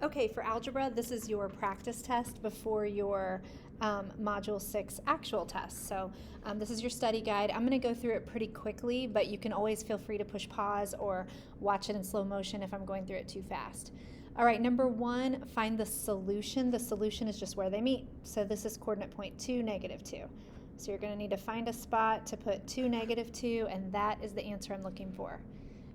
Okay, for algebra, this is your practice test before your Module 6 actual test. So this is your study guide. I'm going to go through it pretty quickly, but you can always feel free to push pause or watch it in slow motion if I'm going through it too fast. All right, number 1, find the solution. The solution is just where they meet. So this is coordinate point 2, -2. So you're going to need to find a spot to put 2, -2, and that is the answer I'm looking for.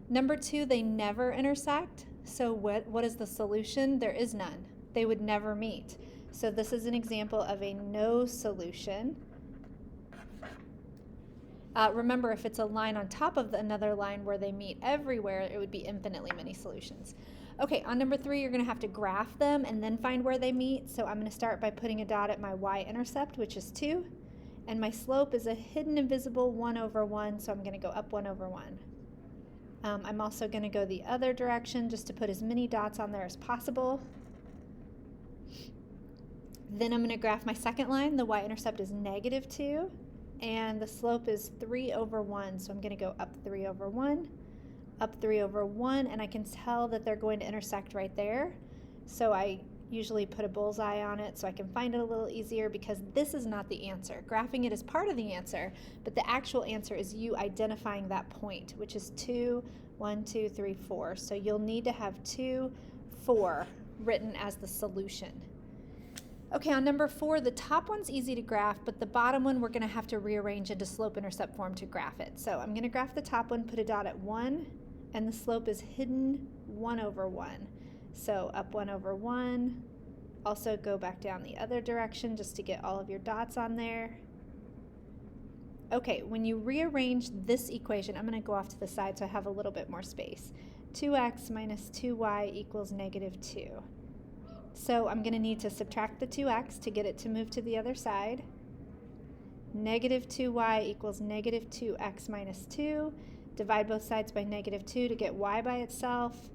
Number 2, they never intersect. So what is the solution? There is none. They would never meet. So this is an example of a no solution. Remember, if it's a line on top of another line where they meet everywhere, it would be infinitely many solutions. Okay, on number 3, you're going to have to graph them and then find where they meet. So I'm going to start by putting a dot at my y-intercept, which is 2. And my slope is a hidden invisible 1/1, so I'm going to go up 1/1. I'm also going to go the other direction just to put as many dots on there as possible. Then I'm going to graph my second line. The y-intercept is -2, and the slope is 3/1, so I'm going to go up 3/1, up 3/1, and I can tell that they're going to intersect right there. So I usually put a bullseye on it so I can find it a little easier, because this is not the answer. Graphing it is part of the answer, but the actual answer is you identifying that point, which is 2, 1, 2, 3, 4. So you'll need to have 2, 4 written as the solution. Okay, on number 4, the top one's easy to graph, but the bottom one we're going to have to rearrange into slope-intercept form to graph it. So I'm going to graph the top one, put a dot at 1, and the slope is hidden 1/1. So up 1/1, also go back down the other direction just to get all of your dots on there. Okay, when you rearrange this equation, I'm going to go off to the side so I have a little bit more space. 2x minus 2y equals -2. So I'm going to need to subtract the 2x to get it to move to the other side. -2y equals -2x minus 2. Divide both sides by -2 to get y by itself.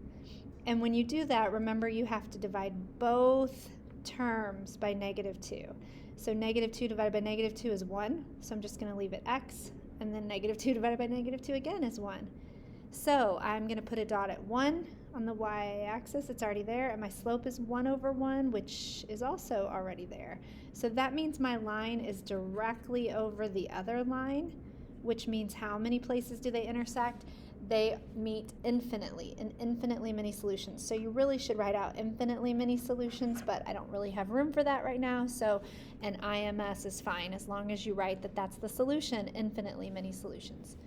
And when you do that, remember you have to divide both terms by -2. So -2 divided by -2 is 1. So I'm just going to leave it x. And then -2 divided by -2 again is 1. So I'm going to put a dot at 1 on the y-axis. It's already there. And my slope is 1/1, which is also already there. So that means my line is directly over the other line, which means how many places do they intersect? They meet infinitely, in infinitely many solutions. So you really should write out infinitely many solutions, but I don't really have room for that right now, so an IMS is fine as long as you write that that's the solution, infinitely many solutions.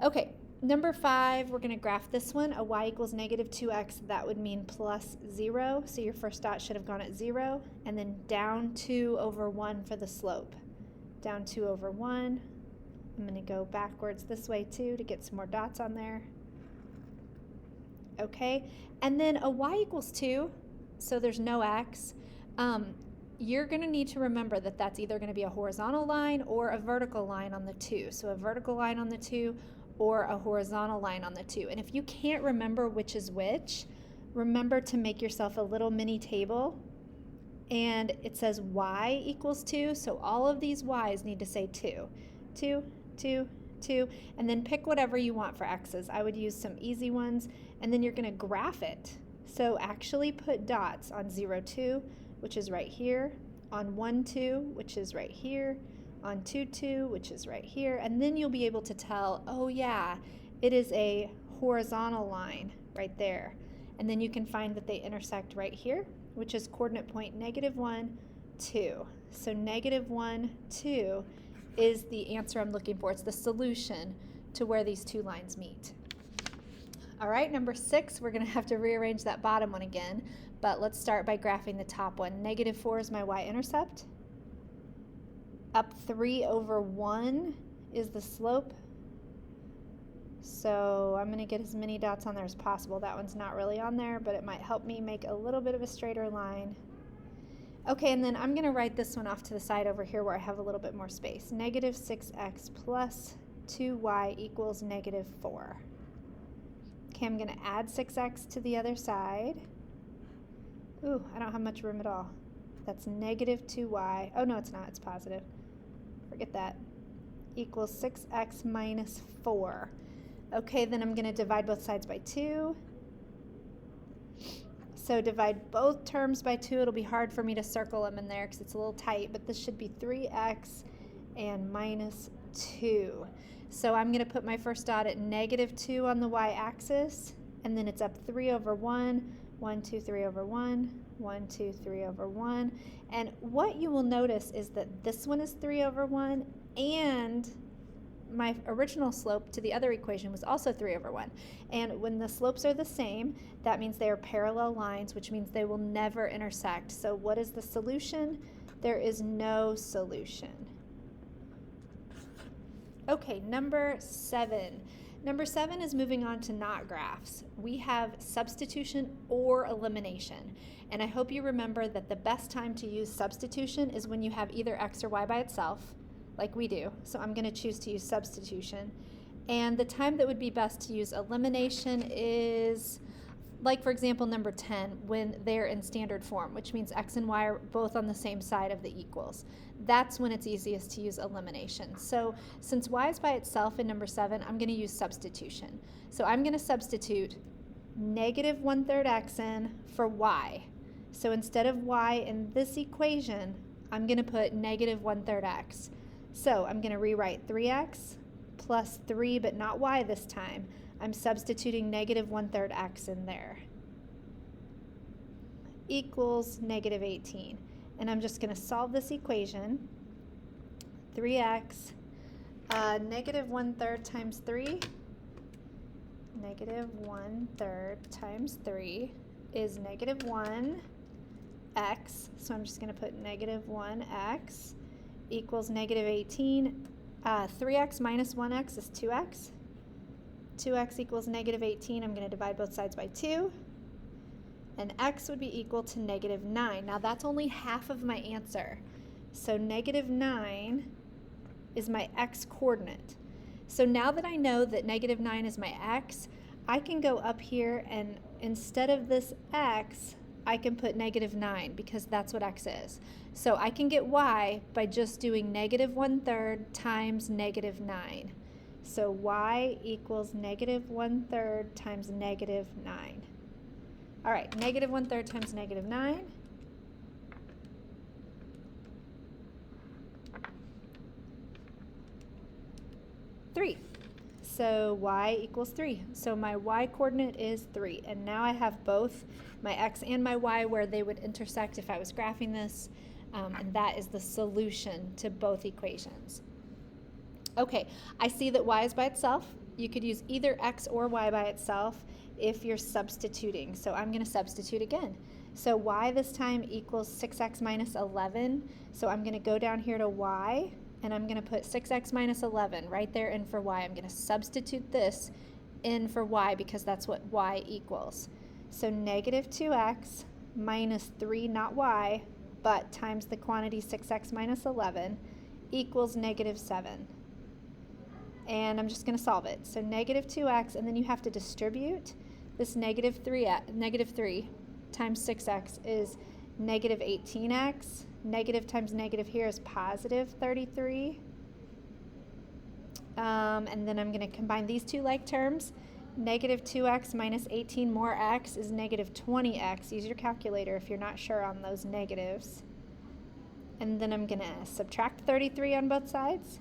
Okay, number 5, we're going to graph this one. A y equals -2x, that would mean plus 0, so your first dot should have gone at 0, and then down 2/1 for the slope. Down 2/1. I'm going to go backwards this way too to get some more dots on there. Okay, and then a y equals 2, so there's no x. You're going to need to remember that that's either going to be a horizontal line or a vertical line on the 2. So a vertical line on the 2 or a horizontal line on the 2. And if you can't remember which is which, remember to make yourself a little mini table. And it says y equals 2, so all of these y's need to say 2. 2, 2, 2, and then pick whatever you want for x's. I would use some easy ones, and then you're going to graph it. So actually put dots on 0, 2, which is right here, on 1, 2, which is right here, on 2, 2, which is right here, and then you'll be able to tell, oh yeah, it is a horizontal line right there. And then you can find that they intersect right here, which is coordinate point -1, 2. So -1, 2 is the answer I'm looking for. It's the solution to where these two lines meet. All right, number 6, we're going to have to rearrange that bottom one again, but let's start by graphing the top one. -4 is my y-intercept. Up 3/1 is the slope. So I'm going to get as many dots on there as possible. That one's not really on there, but it might help me make a little bit of a straighter line. Okay, and then I'm going to write this one off to the side over here where I have a little bit more space. -6x plus 2y equals -4. Okay, I'm going to add 6x to the other side. Ooh, I don't have much room at all. That's -2y. Oh, no, it's not. It's positive. Forget that. Equals 6x minus 4. Okay, then I'm going to divide both sides by 2. So divide both terms by 2. It'll be hard for me to circle them in there because it's a little tight, but this should be 3x and minus 2. So I'm going to put my first dot at negative 2 on the y-axis, and then it's up 3 over 1, 1, 2, 3 over 1, 1, 2, 3 over 1. And what you will notice is that this one is 3 over 1, and my original slope to the other equation was also 3 over 1. And when the slopes are the same, that means they are parallel lines, which means they will never intersect. So what is the solution? There is no solution. Okay, number 7. Number 7 is moving on to not graphs. We have substitution or elimination. And I hope you remember that the best time to use substitution is when you have either x or y by itself, like we do. So I'm going to choose to use substitution. And the time that would be best to use elimination is, like for example, number 10, when they're in standard form, which means x and y are both on the same side of the equals. That's when it's easiest to use elimination. So since y is by itself in number 7, I'm going to use substitution. So I'm going to substitute negative 1/3 x in for y. So instead of y in this equation, I'm going to put negative 1/3 x. So I'm going to rewrite 3x plus 3, but not y this time. I'm substituting negative 1/3 x in there. Equals negative 18. And I'm just going to solve this equation. 3x, negative 1/3 times 3, negative 1/3 times 3 is negative 1x. So I'm just going to put negative 1x equals negative 18. 3x minus 1x is 2x. 2x equals negative 18. I'm going to divide both sides by 2. And x would be equal to negative 9. Now that's only half of my answer. So negative 9 is my x coordinate. So now that I know that negative 9 is my x, I can go up here and instead of this x, I can put negative 9 because that's what x is. So I can get y by just doing negative 1/3 times negative 9. So y equals negative 1/3 times negative 9. All right, negative 1/3 times negative 9. Three. So y equals 3. So my y coordinate is 3. And now I have both my x and my y where they would intersect if I was graphing this. And that is the solution to both equations. Okay, I see that y is by itself. You could use either x or y by itself if you're substituting. So I'm going to substitute again. So y this time equals 6x minus 11. So I'm going to go down here to y, and I'm going to put 6x minus 11 right there in for y. I'm going to substitute this in for y because that's what y equals. So negative 2x minus 3, not y, but times the quantity 6x minus 11 equals negative 7. And I'm just going to solve it. So negative 2x, and then you have to distribute. This negative 3 times 6x is negative 18x. Negative times negative here is positive 33. And then I'm going to combine these two like terms. Negative 2x minus 18 more x is negative 20x. Use your calculator if you're not sure on those negatives. And then I'm going to subtract 33 on both sides.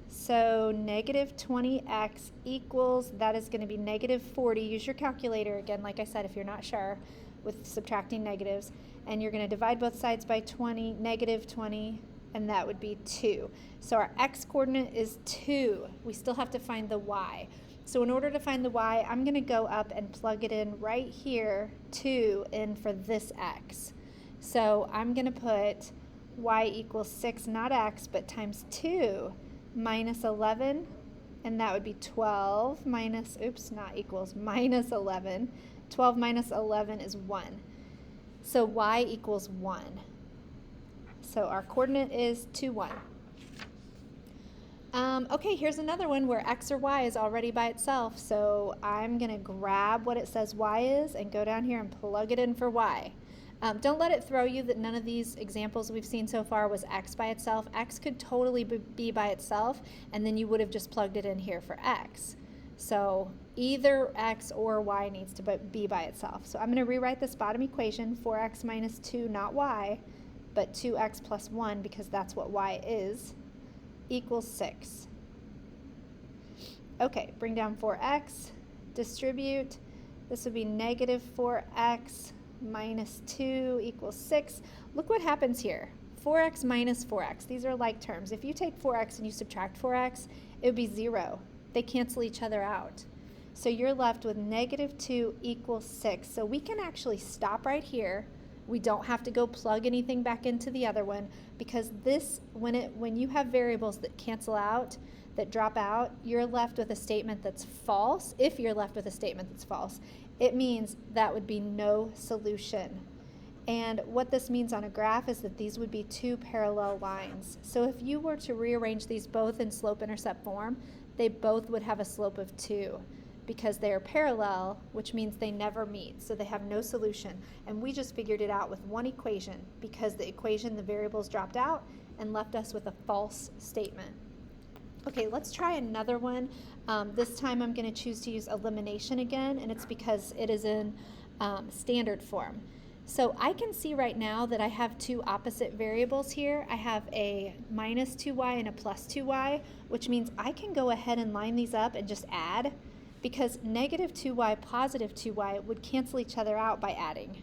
So negative 20x equals, that is going to be negative 40. Use your calculator again, like I said, if you're not sure with subtracting negatives. And you're going to divide both sides by 20, negative 20, and that would be 2. So our x coordinate is 2. We still have to find the y. So in order to find the y, I'm going to go up and plug it in right here, 2, in for this x. So I'm going to put y equals 6, not x, but times 2 minus 11, and that would be 12 minus, not equals, minus 11. 12 minus 11 is 1. So y equals 1. So our coordinate is 2, 1. Okay, here's another one where x or y is already by itself. So I'm going to grab what it says y is and go down here and plug it in for y. Don't let it throw you that none of these examples we've seen so far was x by itself. X could totally be by itself, and then you would have just plugged it in here for x. So Either x or y needs to be by itself. So I'm going to rewrite this bottom equation, 4x minus 2, not y, but 2x plus 1, because that's what y is, equals 6. Okay, bring down 4x, distribute. This would be negative 4x minus 2 equals 6. Look what happens here. 4x minus 4x. These are like terms. If you take 4x and you subtract 4x, it would be 0. They cancel each other out. So you're left with negative 2 equals 6. So we can actually stop right here. We don't have to go plug anything back into the other one, because this, when you have variables that cancel out, that drop out, you're left with a statement that's false. If you're left with a statement that's false, it means that would be no solution. And what this means on a graph is that these would be two parallel lines. So if you were to rearrange these both in slope-intercept form, they both would have a slope of 2, because they are parallel, which means they never meet, so they have no solution. And we just figured it out with one equation, because the variables dropped out and left us with a false statement. Okay, let's try another one. This time I'm going to choose to use elimination again, and it's because it is in standard form. So I can see right now that I have two opposite variables here. I have a minus 2y and a plus 2y, which means I can go ahead and line these up and just add, because negative 2y, positive 2y would cancel each other out by adding.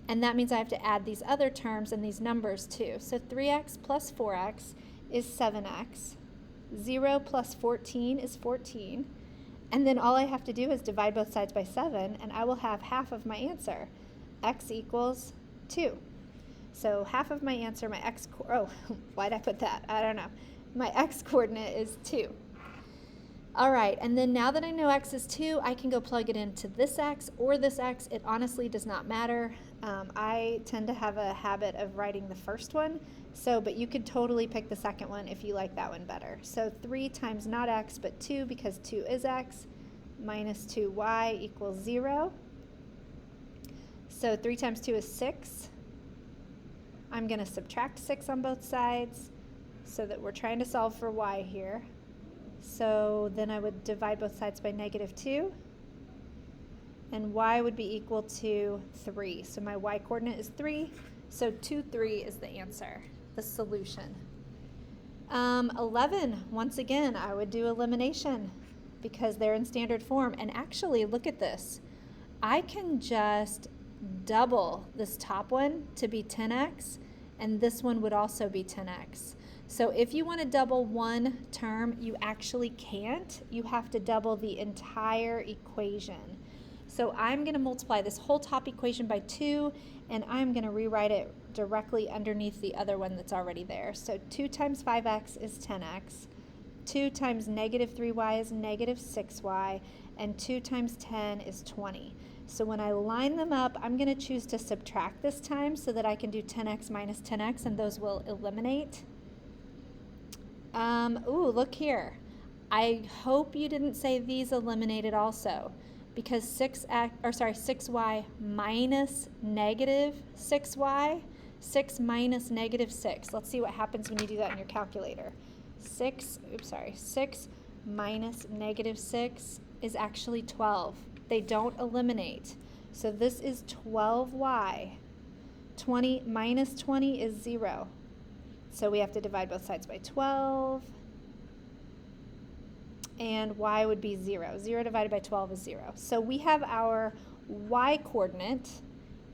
And that means I have to add these other terms and these numbers too. So 3x plus 4x is 7x. 0 plus 14 is 14. And then all I have to do is divide both sides by 7, and I will have half of my answer. X equals 2. So half of my answer, my x, why'd I put that? I don't know. My x coordinate is 2. All right, and then now that I know x is 2, I can go plug it into this x or this x. It honestly does not matter. I tend to have a habit of writing the first one, but you could totally pick the second one if you like that one better. So 3 times not x, but 2, because 2 is x, minus 2y equals 0. So 3 times 2 is 6. I'm going to subtract 6 on both sides so that we're trying to solve for y here. So then I would divide both sides by negative 2. And y would be equal to 3. So my y coordinate is 3. So 2, 3 is the answer, the solution. 11, once again, I would do elimination because they're in standard form. And actually, look at this. I can just double this top one to be 10x, and this one would also be 10x. So if you want to double one term, you actually can't. You have to double the entire equation. So I'm going to multiply this whole top equation by 2, and I'm going to rewrite it directly underneath the other one that's already there. So 2 times 5x is 10x, 2 times negative 3y is negative 6y, and 2 times 10 is 20. So when I line them up, I'm going to choose to subtract this time so that I can do 10x minus 10x, and those will eliminate. Ooh, look here. I hope you didn't say these eliminated also, because 6y minus negative 6y, 6 minus negative 6. Let's see what happens when you do that in your calculator. 6 minus negative 6 is actually 12. They don't eliminate. So this is 12y. 20 minus 20 is 0. So we have to divide both sides by 12. And y would be 0. 0 divided by 12 is 0. So we have our y coordinate,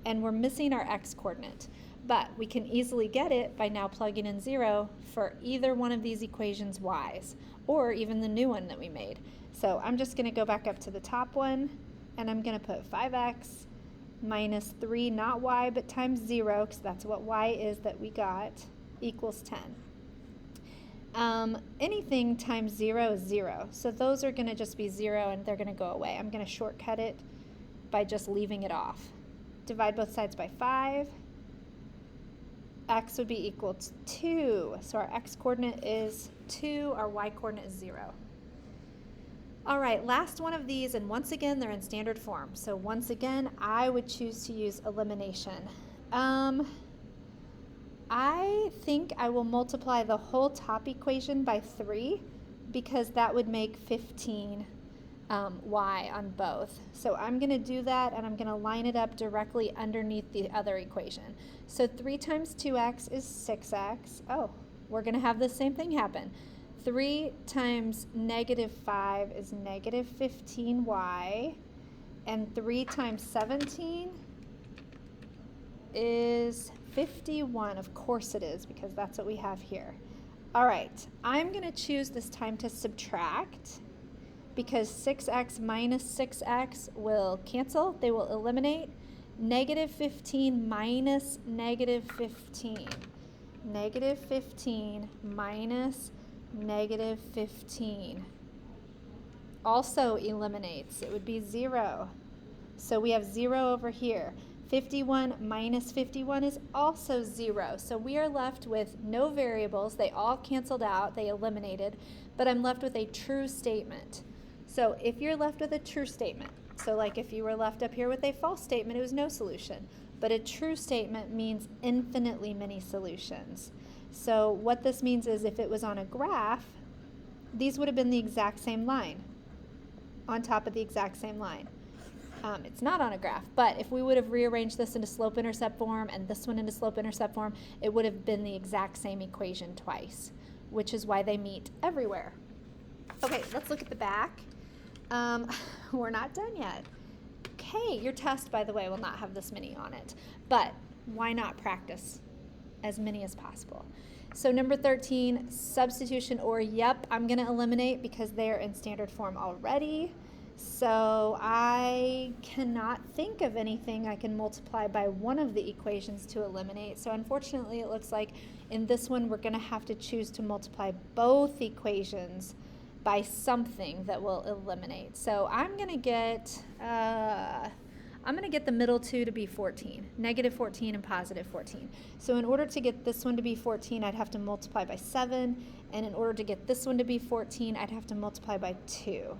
and we're missing our x coordinate. But we can easily get it by now plugging in 0 for either one of these equations y's, or even the new one that we made. So I'm just going to go back up to the top one, and I'm going to put 5x minus 3, not y, but times 0, because that's what y is that we got, equals 10. Anything times 0 is 0. So those are going to just be 0, and they're going to go away. I'm going to shortcut it by just leaving it off. Divide both sides by 5. X would be equal to 2. So our x coordinate is 2. Our y coordinate is 0. All right, last one of these, and once again, they're in standard form. So once again, I would choose to use elimination. I think I will multiply the whole top equation by 3, because that would make 15 y on both. So I'm going to do that, and I'm going to line it up directly underneath the other equation. So 3 times 2x is 6x. Oh, we're going to have the same thing happen. 3 times negative 5 is negative 15y. And 3 times 17 is 51. Of course it is, because that's what we have here. All right, I'm going to choose this time to subtract, because 6x minus 6x will cancel. They will eliminate. Negative 15 minus negative 15. Negative 15 minus negative 15 also eliminates. It would be 0. So we have 0 over here. 51 minus 51 is also 0. So we are left with no variables. They all canceled out. They eliminated. But I'm left with a true statement. So if you're left with a true statement, so like if you were left up here with a false statement, it was no solution. But a true statement means infinitely many solutions. So what this means is if it was on a graph, these would have been the exact same line on top of the exact same line. It's not on a graph, but if we would have rearranged this into slope-intercept form and this one into slope-intercept form, it would have been the exact same equation twice, which is why they meet everywhere. Okay, let's look at the back. We're not done yet. Okay, your test, by the way, will not have this many on it, but why not practice as many as possible? So number 13, substitution or yep, I'm going to eliminate because they're in standard form already. So I cannot think of anything I can multiply by one of the equations to eliminate. So unfortunately, it looks like in this one, we're going to have to choose to multiply both equations by something that will eliminate. So I'm going to get the middle two to be 14, negative 14 and positive 14. So in order to get this one to be 14, I'd have to multiply by 7. And in order to get this one to be 14, I'd have to multiply by 2.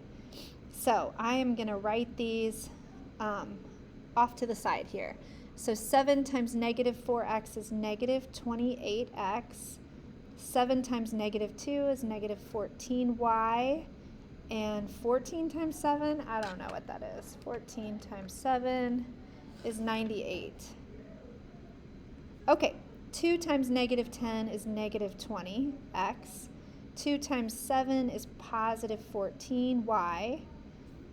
So I am going to write these off to the side here. So 7 times negative 4x is negative 28x. 7 times negative 2 is negative 14y. And 14 times 7, I don't know what that is. 14 times 7 is 98. Okay, 2 times negative 10 is negative 20x. 2 times 7 is positive 14y.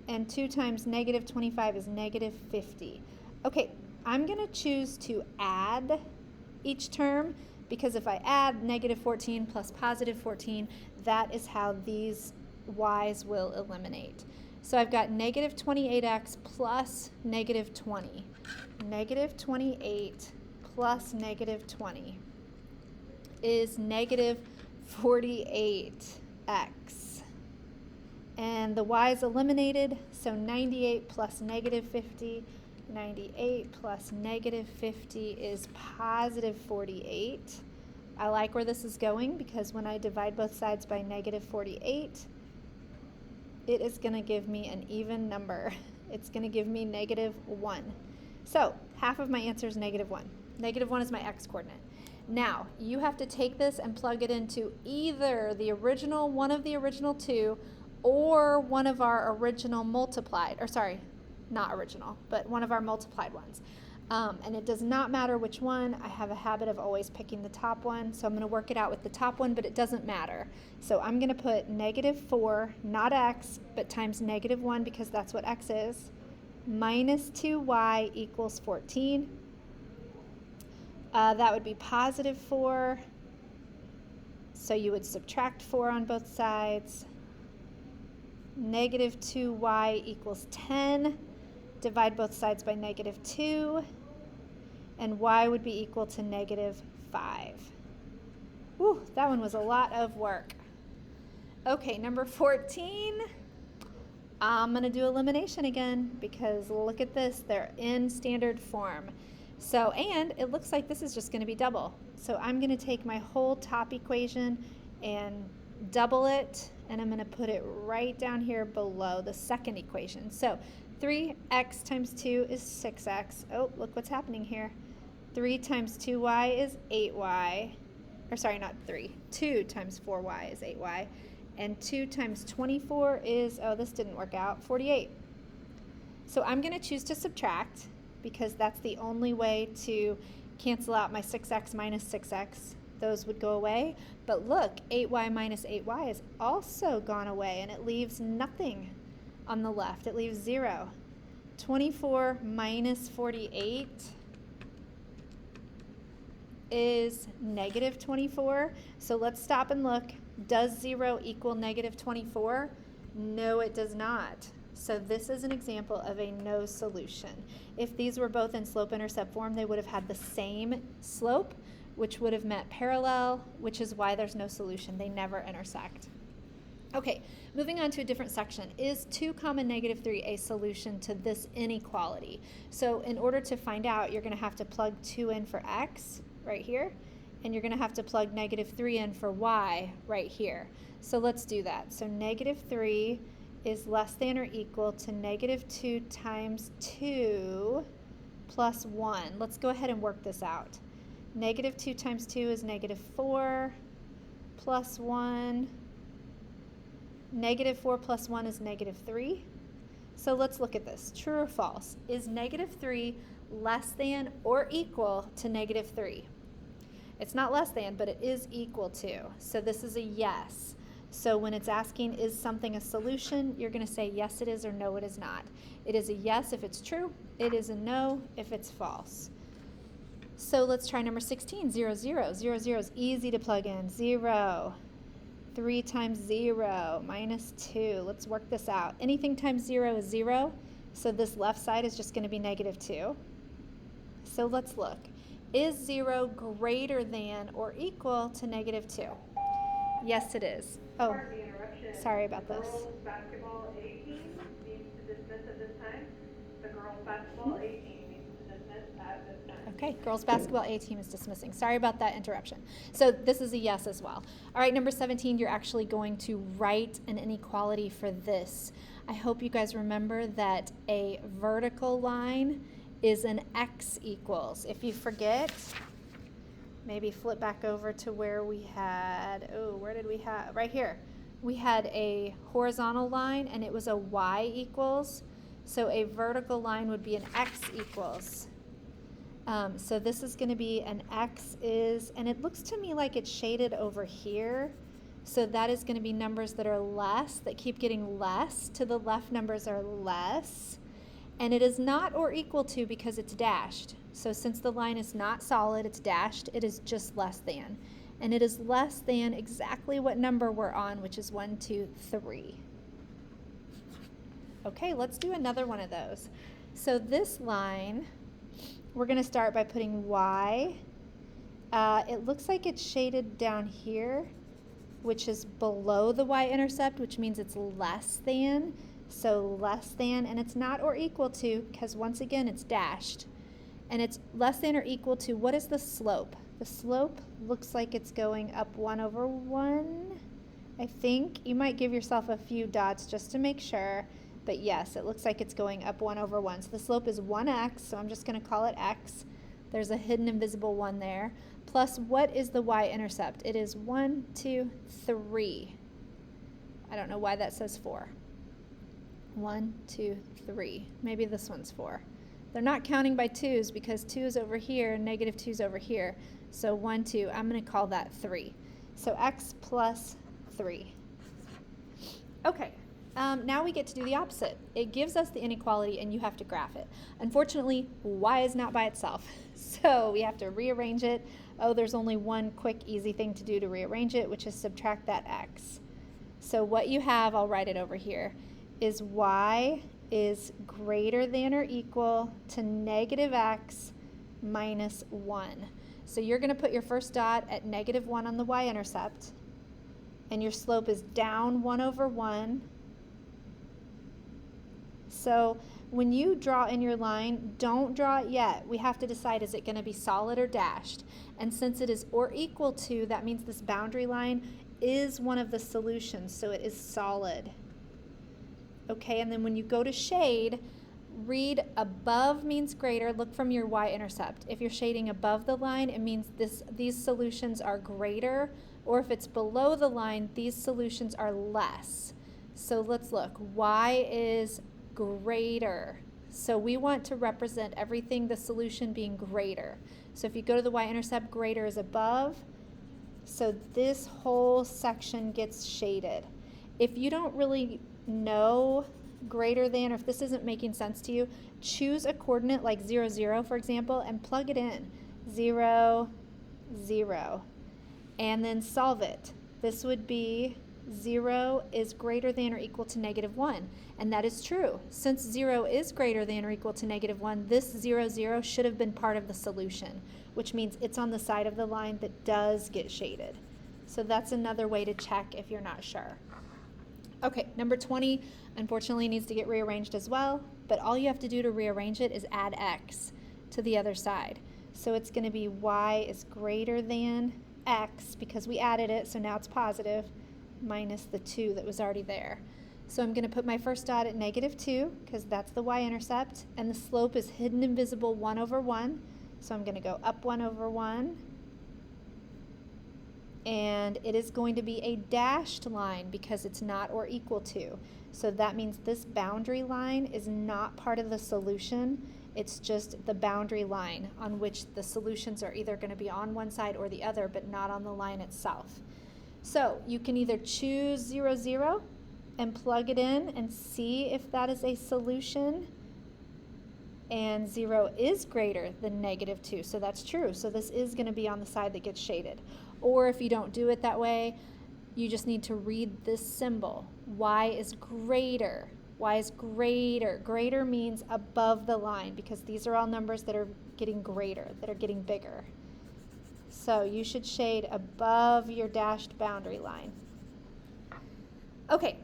And 2 times negative 25 is negative 50. Okay, I'm going to choose to add each term, because if I add negative 14 plus positive 14, that is how these y's will eliminate. So I've got negative 28x plus negative 20. Negative 28 plus negative 20 is negative 48x. And the y's eliminated, so 98 plus negative 50. 98 plus negative 50 is positive 48. I like where this is going because when I divide both sides by negative 48, it is going to give me an even number. It's going to give me negative 1. So half of my answer is negative 1. Negative 1 is my x-coordinate. Now, you have to take this and plug it into either the original, one of the original two, or one of our original multiplied, or sorry, not original, but one of our multiplied ones. And it does not matter which one. I have a habit of always picking the top one, so I'm going to work it out with the top one, but it doesn't matter. So I'm going to put negative 4, not x, but times negative 1 because that's what x is, minus 2y equals 14. That would be positive 4, so you would subtract 4 on both sides. Negative 2y equals 10. Divide both sides by negative 2, and y would be equal to negative 5. Whew, that one was a lot of work. Okay, number 14. I'm going to do elimination again because look at this. They're in standard form. So, and it looks like this is just going to be double. So I'm going to take my whole top equation and double it, and I'm going to put it right down here below the second equation. So 3x times 2 is 6x. Oh, look what's happening here. 3 times 2y is 8y. Or sorry, not 3. 2 times 4y is 8y. And 2 times 24 is, oh, this didn't work out, 48. So I'm going to choose to subtract because that's the only way to cancel out my 6x minus 6x. Those would go away. But look, 8y minus 8y is also gone away, and it leaves nothing on the left. It leaves 0. 24 minus 48 is negative 24. So let's stop and look. Does 0 equal negative 24? No, it does not. So this is an example of a no solution. If these were both in slope-intercept form, they would have had the same slope, which would have met parallel, which is why there's no solution. They never intersect. Okay, moving on to a different section. Is 2 comma negative 3 a solution to this inequality? So in order to find out, you're going to have to plug 2 in for x right here, and you're going to have to plug negative 3 in for y right here. So let's do that. So negative 3 is less than or equal to negative 2 times 2 plus 1. Let's go ahead and work this out. Negative 2 times 2 is negative 4 plus 1. Negative 4 plus 1 is negative 3. So let's look at this. True or false? Is negative 3 less than or equal to negative 3? It's not less than, but it is equal to. So this is a yes. So when it's asking, is something a solution, you're going to say yes it is or no it is not. It is a yes if it's true. It is a no if it's false. So let's try number 16, 0, 0. 0, 0 is easy to plug in. 0. 3 times 0 minus 2. Let's work this out. Anything times 0 is 0. So this left side is just going to be negative 2. So let's look. Is 0 greater than or equal to negative 2? Yes, it is. Oh, sorry about this. The girls' basketball A team needs to dismiss at this time. The girls' basketball A team needs to dismiss at this time. Okay, girls' basketball A team is dismissing. Sorry about that interruption. So this is a yes as well. All right, number 17, you're actually going to write an inequality for this. I hope you guys remember that a vertical line is an x equals. If you forget, maybe flip back over to where we had, where did we have? Right here. We had a horizontal line and it was a y equals. So a vertical line would be an x equals. So this is going to be an x is, and it looks to me like it's shaded over here. So that is going to be numbers that are less, that keep getting less. To the left numbers are less. And it is not or equal to because it's dashed. So since the line is not solid, it's dashed, it is just less than. And it is less than exactly what number we're on, which is 1, 2, 3. Okay, let's do another one of those. So this line, we're going to start by putting y. It looks like it's shaded down here, which is below the y-intercept, which means it's less than. So less than, and it's not or equal to, because once again it's dashed. And it's less than or equal to, what is the slope? The slope looks like it's going up 1 over 1, I think. You might give yourself a few dots just to make sure. But yes, it looks like it's going up 1 over 1. So the slope is 1x, so I'm just going to call it x. There's a hidden invisible 1 there. Plus, what is the y-intercept? It is 1, 2, 3. I don't know why that says 4. 1, 2, 3. Maybe this one's 4. They're not counting by 2's because 2 is over here and negative 2 is over here. So 1, 2, I'm going to call that 3. So x plus 3. Okay, now we get to do the opposite. It gives us the inequality and you have to graph it. Unfortunately, y is not by itself. So we have to rearrange it. Oh, there's only one quick, easy thing to do to rearrange it, which is subtract that x. So what you have, I'll write it over here, is y is greater than or equal to negative x minus 1. So you're going to put your first dot at negative 1 on the y-intercept, and your slope is down 1 over 1. So when you draw in your line, don't draw it yet. We have to decide, is it going to be solid or dashed? And since it is or equal to, that means this boundary line is one of the solutions, so it is solid. Okay, and then when you go to shade, read above means greater. Look from your y-intercept. If you're shading above the line, it means these solutions are greater, or if it's below the line, these solutions are less. So let's look. Y is greater. So we want to represent everything, the solution being greater. So if you go to the y-intercept, greater is above. So this whole section gets shaded. If you don't really know greater than, or if this isn't making sense to you, choose a coordinate like 0, 0, for example, and plug it in. 0, 0. And then solve it. This would be 0 is greater than or equal to -1. And that is true. Since 0 is greater than or equal to -1, this 0, 0 should have been part of the solution, which means it's on the side of the line that does get shaded. So that's another way to check if you're not sure. Okay, number 20, unfortunately, needs to get rearranged as well, but all you have to do to rearrange it is add x to the other side. So it's going to be y is greater than x, because we added it, so now it's positive, minus the 2 that was already there. So I'm going to put my first dot at -2, because that's the y-intercept, and the slope is hidden invisible 1 over 1. So I'm going to go up 1 over 1. And it is going to be a dashed line because it's not or equal to. So that means this boundary line is not part of the solution. It's just the boundary line on which the solutions are either going to be on one side or the other, but not on the line itself. So you can either choose 0, 0 and plug it in and see if that is a solution. And 0 is greater than -2, so that's true. So this is going to be on the side that gets shaded. Or if you don't do it that way, you just need to read this symbol. Y is greater. Y is greater. Greater means above the line, because these are all numbers that are getting greater, that are getting bigger. So you should shade above your dashed boundary line. Okay,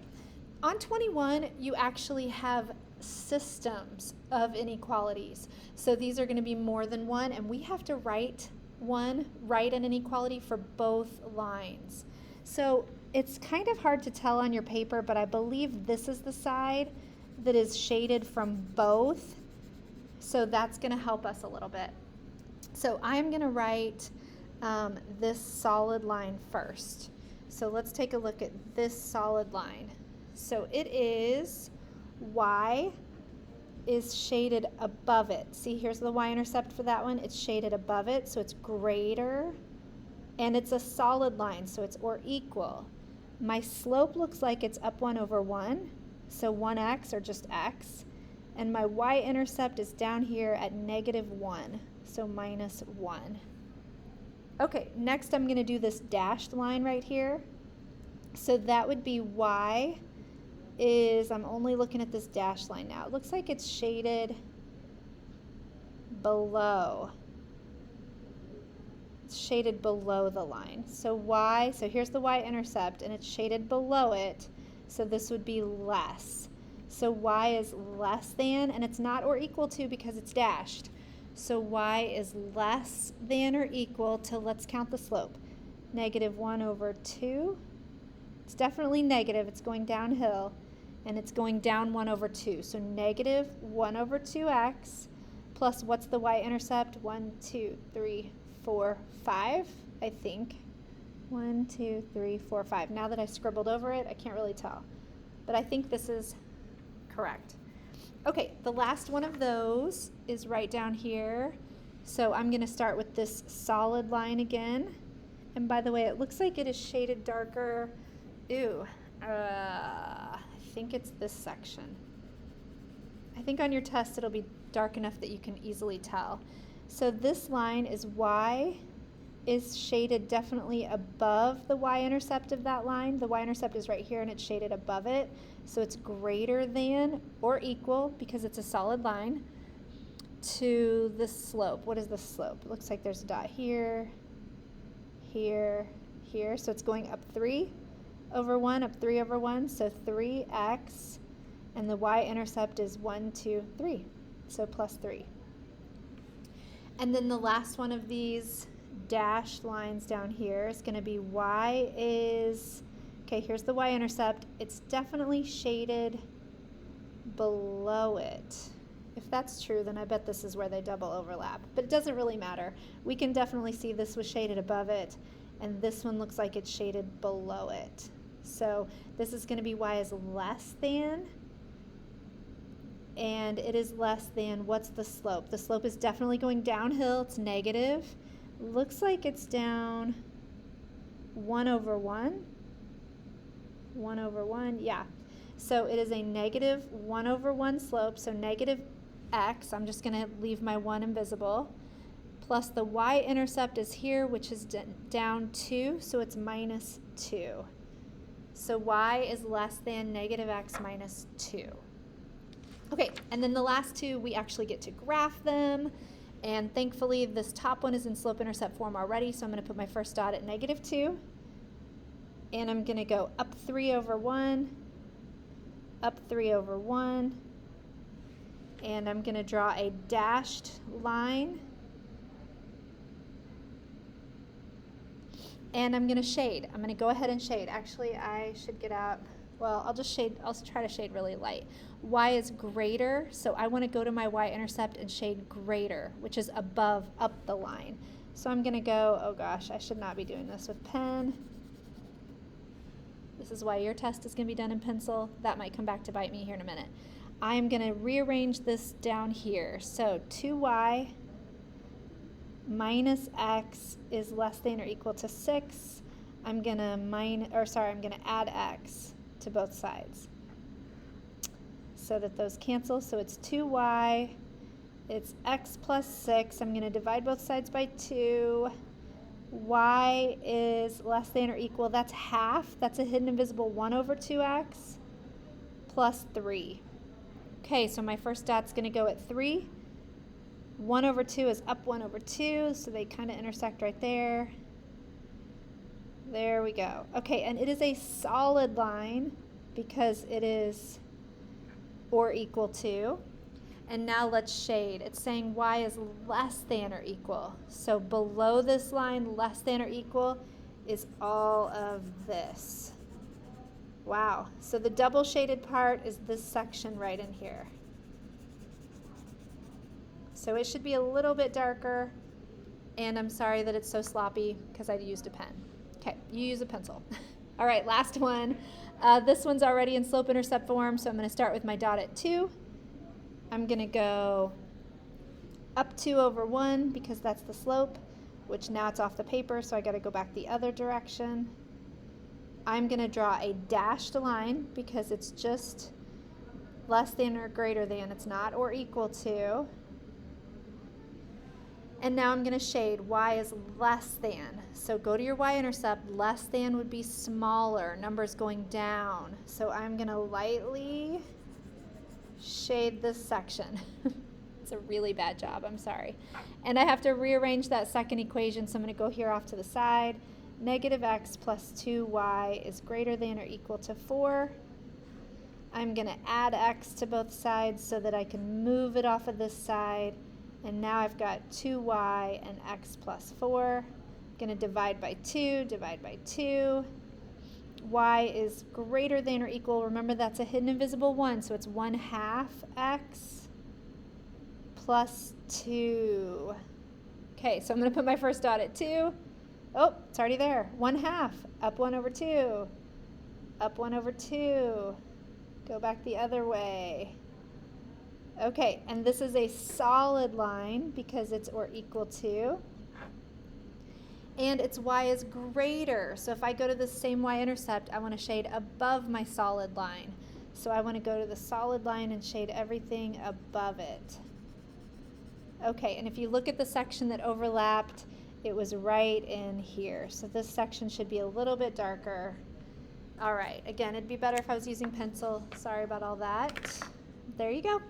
on 21, you actually have systems of inequalities. So these are going to be more than one, and we have to write an inequality for both lines. So it's kind of hard to tell on your paper, but I believe this is the side that is shaded from both. So that's going to help us a little bit. So I'm going to write this solid line first. So let's take a look at this solid line. So it is y is shaded above it. See, here's the y-intercept for that one. It's shaded above it, so it's greater. And it's a solid line, so it's or equal. My slope looks like it's up 1 over 1, so 1x or just x. And my y-intercept is down here at -1, so -1. Okay, next I'm going to do this dashed line right here. So that would be y is, I'm only looking at this dashed line now. It looks like it's shaded below. It's shaded below the line. So y, so here's the y-intercept, and it's shaded below it, so this would be less. So y is less than, and it's not or equal to because it's dashed. So y is less than or equal to, let's count the slope, -1 over 2. It's definitely negative, it's going downhill, and it's going down 1 over 2. So -1 over 2x plus, what's the y-intercept? 1, 2, 3, 4, 5, I think. 1, 2, 3, 4, 5. Now that I scribbled over it, I can't really tell. But I think this is correct. Okay, the last one of those is right down here. So I'm going to start with this solid line again. And by the way, it looks like it is shaded darker. Ew. I think it's this section. I think on your test it'll be dark enough that you can easily tell. So this line is y is shaded definitely above the y-intercept of that line. The y-intercept is right here and it's shaded above it. So it's greater than or equal, because it's a solid line, to the slope. What is the slope? It looks like there's a dot here, here, here. So it's going up 3 over 1, up 3 over 1. So 3x, and the y-intercept is 1, 2, 3. So plus 3. And then the last one of these dashed lines down here is going to be y is, okay, here's the y-intercept. It's definitely shaded below it. If that's true, then I bet this is where they double overlap. But it doesn't really matter. We can definitely see this was shaded above it, and this one looks like it's shaded below it. So this is going to be y is less than, and it is less than, what's the slope? The slope is definitely going downhill. It's negative. Looks like it's down 1 over 1. 1 over 1, yeah. So it is a negative 1 over 1 slope, so negative x, I'm just going to leave my 1 invisible, plus the y-intercept is here, which is down 2, so it's minus 2. So y is less than negative x minus 2. Okay, and then the last two, we actually get to graph them, and thankfully this top one is in slope-intercept form already, so I'm going to put my first dot at negative 2, and I'm going to go up 3 over 1, up 3 over 1, and I'm going to draw a dashed line, and I'm going to shade. I'm going to go ahead and shade. Actually, I should get out, well, I'll try to shade really light. Y is greater, so I want to go to my y-intercept and shade greater, which is above, up the line. So I'm going to go, oh gosh, I should not be doing this with pen. This is why your test is going to be done in pencil. That might come back to bite me here in a minute. I'm going to rearrange this down here. So 2y minus x is less than or equal to 6. I'm going to add x to both sides so that those cancel. So it's 2y, it's x plus 6. I'm going to divide both sides by 2. Y is less than or equal, that's half. That's a hidden invisible 1 over 2x plus 3. Okay, so my first dot's going to go at 3. 1 over 2 is up 1 over 2, so they kind of intersect right there. There we go. Okay, and it is a solid line because it is or equal to. And now let's shade. It's saying y is less than or equal. So below this line, less than or equal, is all of this. Wow. So the double shaded part is this section right in here. So it should be a little bit darker. And I'm sorry that it's so sloppy because I used a pen. Okay, you use a pencil. All right, last one. This one's already in slope-intercept form, so I'm going to start with my dot at 2. I'm going to go up 2 over 1 because that's the slope, which now it's off the paper, so I got to go back the other direction. I'm going to draw a dashed line because it's just less than or greater than. It's not or equal to. And now I'm going to shade. Y is less than. So go to your y-intercept. Less than would be smaller. Numbers going down. So I'm going to lightly shade this section. It's a really bad job, I'm sorry. And I have to rearrange that second equation, so I'm going to go here off to the side. Negative x plus 2y is greater than or equal to 4. I'm going to add x to both sides so that I can move it off of this side. And now I've got 2y and x plus 4. I'm going to divide by 2, divide by 2. Y is greater than or equal. Remember, that's a hidden invisible 1, so it's 1/2 x plus 2. Okay, so I'm going to put my first dot at 2. Oh, it's already there. 1/2. Up 1 over 2. Up 1 over 2. Go back the other way. Okay, and this is a solid line because it's or equal to. And its y is greater. So if I go to the same y-intercept, I want to shade above my solid line. So I want to go to the solid line and shade everything above it. Okay, and if you look at the section that overlapped, it was right in here. So this section should be a little bit darker. All right, again, it'd be better if I was using pencil. Sorry about all that. There you go.